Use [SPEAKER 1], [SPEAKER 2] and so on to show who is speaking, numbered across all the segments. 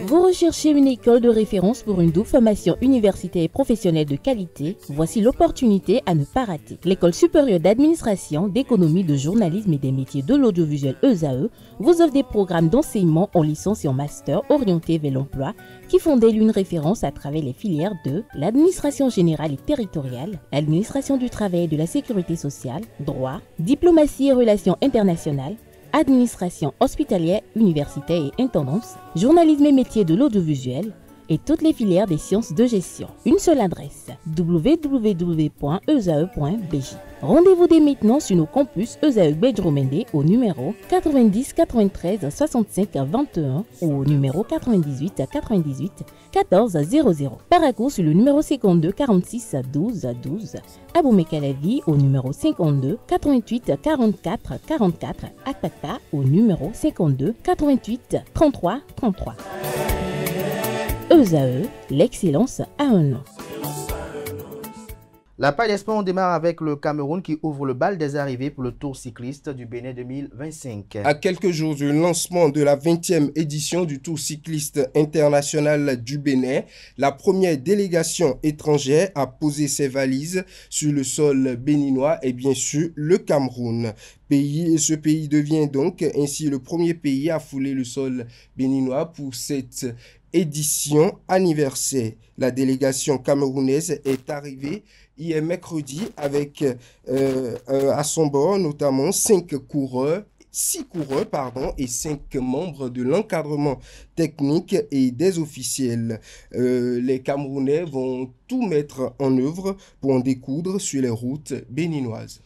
[SPEAKER 1] Vous recherchez une école de référence pour une double formation universitaire et professionnelle de qualité? Voici l'opportunité à ne pas rater. L'École supérieure d'administration, d'économie, de journalisme et des métiers de l'audiovisuel ESAE vous offre des programmes d'enseignement en licence et en master orientés vers l'emploi qui font d'elle une référence à travers les filières de l'administration générale et territoriale, l'administration du travail et de la sécurité sociale, droit, diplomatie et relations internationales, administration hospitalière, universitaire et intendance, journalisme et métiers de l'audiovisuel et toutes les filières des sciences de gestion. Une seule adresse, www.esae.bj. Rendez-vous dès maintenant sur nos campus ESAE Bedjromende au numéro 90 93 65 21 ou au numéro 98 98 14 00. Paracourt sur le numéro 52 46 12 12. Aboumé-Calavi au numéro 52 88 44 44. Akpakpa au numéro 52 88 33 33. ESAE, l'excellence à un nom.
[SPEAKER 2] La page des sports, on démarre avec le Cameroun qui ouvre le bal des arrivées pour le Tour cycliste du Bénin 2025.
[SPEAKER 3] À quelques jours du lancement de la 20e édition du Tour cycliste international du Bénin, la première délégation étrangère a posé ses valises sur le sol béninois et bien sûr le Cameroun. Ce pays devient donc ainsi le premier pays à fouler le sol béninois pour cette édition anniversaire. La délégation camerounaise est arrivée hier mercredi avec à son bord notamment 6 coureurs et 5 membres de l'encadrement technique et des officiels. Les Camerounais vont tout mettre en œuvre pour en découdre sur les routes béninoises.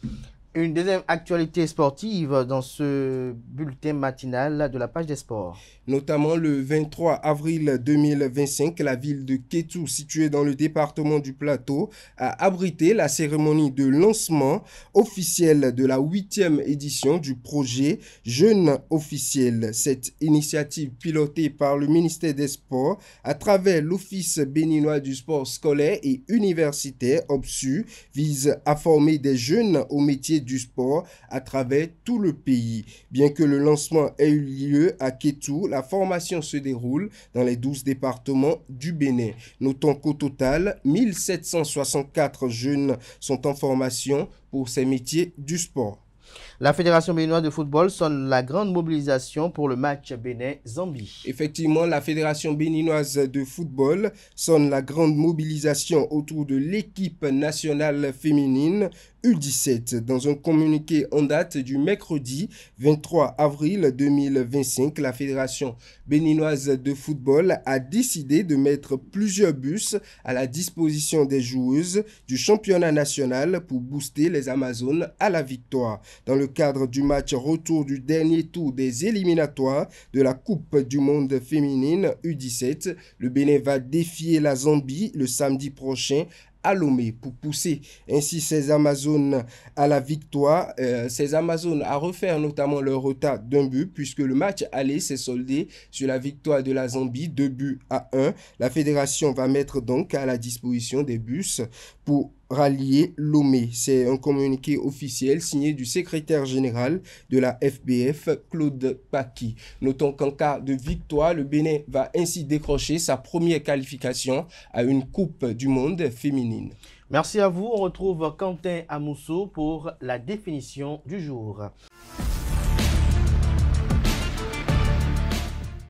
[SPEAKER 2] Une deuxième actualité sportive dans ce bulletin matinal de la page des sports.
[SPEAKER 3] Notamment le 23 avril 2025, la ville de Kétou, située dans le département du Plateau, a abrité la cérémonie de lancement officiel de la 8e édition du projet Jeunes officiels. Cette initiative pilotée par le ministère des Sports à travers l'Office béninois du sport scolaire et universitaire OBSU vise à former des jeunes au métier du sport à travers tout le pays. Bien que le lancement ait eu lieu à Kétou, la formation se déroule dans les 12 départements du Bénin. Notons qu'au total, 1764 jeunes sont en formation pour ces métiers du sport.
[SPEAKER 2] La Fédération béninoise de football sonne la grande mobilisation pour le match Bénin-Zambie.
[SPEAKER 3] Effectivement, la Fédération béninoise de football sonne la grande mobilisation autour de l'équipe nationale féminine U17. Dans un communiqué en date du mercredi 23 avril 2025, la Fédération béninoise de football a décidé de mettre plusieurs bus à la disposition des joueuses du championnat national pour booster les Amazones à la victoire. Dans le cadre du match retour du dernier tour des éliminatoires de la Coupe du monde féminine U17, le Bénin va défier la Zambie le samedi prochain à Lomé pour pousser ainsi ces Amazones à la victoire. Ces Amazones à refaire notamment leur retard d'un but puisque le match aller s'est soldé sur la victoire de la Zambie 2-1. La fédération va mettre donc à la disposition des bus pour rallier Lomé. C'est un communiqué officiel signé du secrétaire général de la FBF, Claude Paki. Notons qu'en cas de victoire, le Bénin va ainsi décrocher sa première qualification à une Coupe du monde féminine.
[SPEAKER 2] Merci à vous. On retrouve Quentin Amousso pour la définition du jour.